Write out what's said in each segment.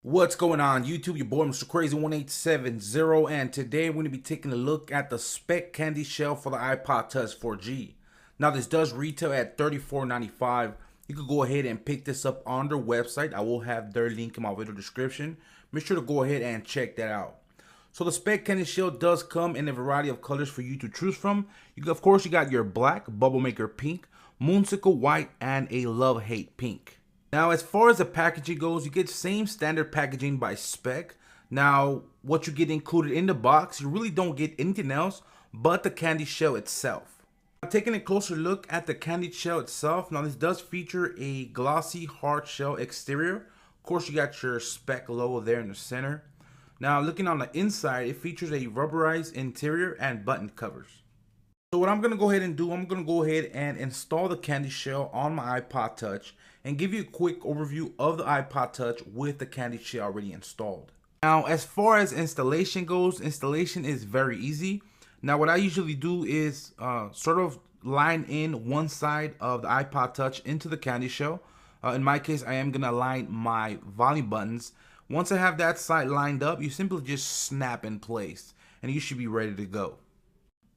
What's going on YouTube? Your boy Mr. Crazy 1870, and today we're going to be taking a look at the spec candy shell for the iPod Touch 4G. Now this does retail at $34.95. You could go ahead and pick this up on their website. I will have their link in my video description. Make sure to go ahead and check that out. So the spec candy shell does come in a variety of colors for you to choose from. Of course, you got your black, bubble maker pink, moonsicle white, and a love hate pink. Now, as far as the packaging goes, you get same standard packaging by spec. Now, what you get included in the box, you really don't get anything else but the candy shell itself. Now, taking a closer look at the candy shell itself, now this does feature a glossy hard shell exterior. Of course, you got your spec logo there in the center. Now, looking on the inside, it features a rubberized interior and button covers. So what I'm going to go ahead and do, I'm going to go ahead and install the candy shell on my iPod Touch and give you a quick overview of the iPod Touch with the candy shell already installed. Now, as far as installation goes, installation is very easy. Now, what I usually do is sort of line in one side of the iPod Touch into the candy shell. In my case, I am going to align my volume buttons. Once I have that side lined up, you simply just snap in place and you should be ready to go.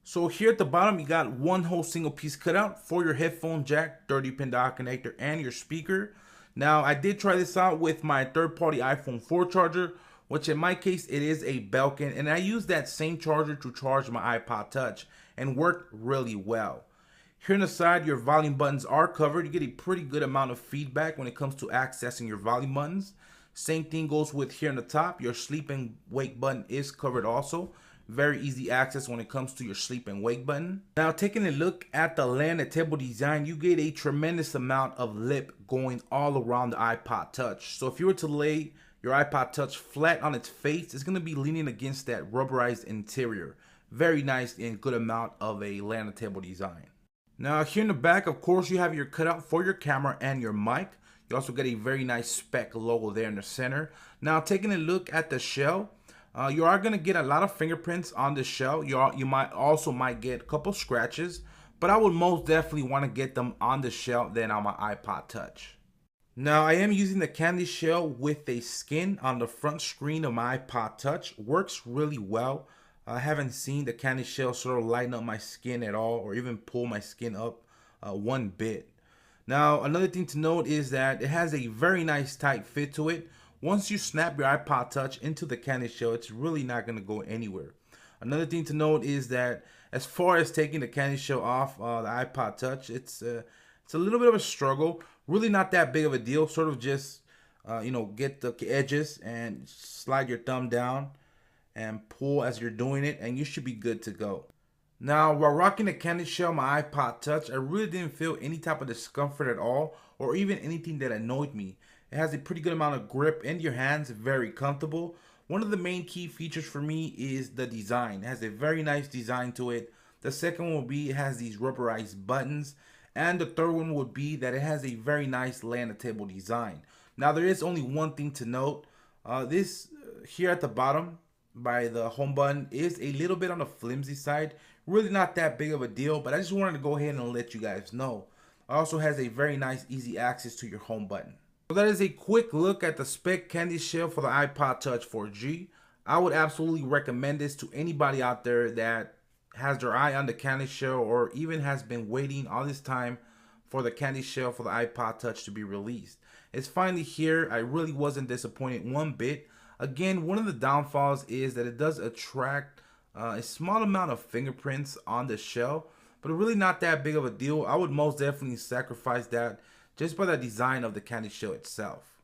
So here at the bottom, you got one whole single piece cutout for your headphone jack, 30-pin dock connector, and your speaker. Now, I did try this out with my third-party iPhone 4 charger, which in my case, it is a Belkin, and I used that same charger to charge my iPod Touch and worked really well. Here on the side, your volume buttons are covered. You get a pretty good amount of feedback when it comes to accessing your volume buttons. Same thing goes with here on the top. Your sleep and wake button is covered also. Very easy access when it comes to your sleep and wake button. Now, taking a look at the landed table design, you get a tremendous amount of lip going all around the iPod Touch. So if you were to lay your iPod Touch flat on its face, it's going to be leaning against that rubberized interior. Very nice and good amount of a landed table design. Now, here in the back, of course, you have your cutout for your camera and your mic. You also get a very nice spec logo there in the center. Now, taking a look at the shell, you are going to get a lot of fingerprints on the shell. You might get a couple scratches, but I would most definitely want to get them on the shell than on my iPod Touch. Now, I am using the candy shell with a skin on the front screen of my iPod Touch. Works really well. I haven't seen the candy shell sort of lighten up my skin at all or even pull my skin up one bit. Now, another thing to note is that it has a very nice tight fit to it. Once you snap your iPod Touch into the candy shell, it's really not going to go anywhere. Another thing to note is that as far as taking the candy shell off the iPod Touch, it's a little bit of a struggle. Really not that big of a deal. Sort of just, get the edges and slide your thumb down and pull as you're doing it, and you should be good to go. Now, while rocking the candy shell my iPod Touch, I really didn't feel any type of discomfort at all or even anything that annoyed me. It has a pretty good amount of grip in your hands, very comfortable. One of the main key features for me is the design. It has a very nice design to it. The second one will be it has these rubberized buttons. And the third one would be that it has a very nice landed table design. Now, there is only one thing to note. This here at the bottom by the home button is a little bit on the flimsy side. Really not that big of a deal, but I just wanted to go ahead and let you guys know. It also has a very nice easy access to your home button. So that is a quick look at the spec candy shell for the iPod Touch 4G. I would absolutely recommend this to anybody out there that has their eye on the candy shell or even has been waiting all this time for the candy shell for the iPod Touch to be released. It's finally here. I really wasn't disappointed one bit. Again, one of the downfalls is that it does attract a small amount of fingerprints on the shell, but really not that big of a deal. I would most definitely sacrifice that just by the design of the candy shell itself.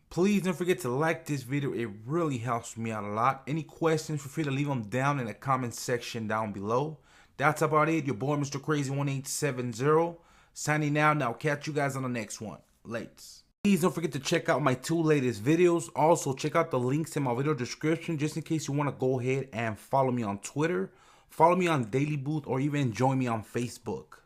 Please don't forget to like this video. It really helps me out a lot. Any questions, feel free to leave them down in the comment section down below. That's about it. Your boy Mr. Crazy 1870 signing out. Now catch you guys on the next one. Lates. Please don't forget to check out my two latest videos. Also, check out the links in my video description just in case you want to go ahead and follow me on Twitter, follow me on Daily Booth, or even join me on Facebook.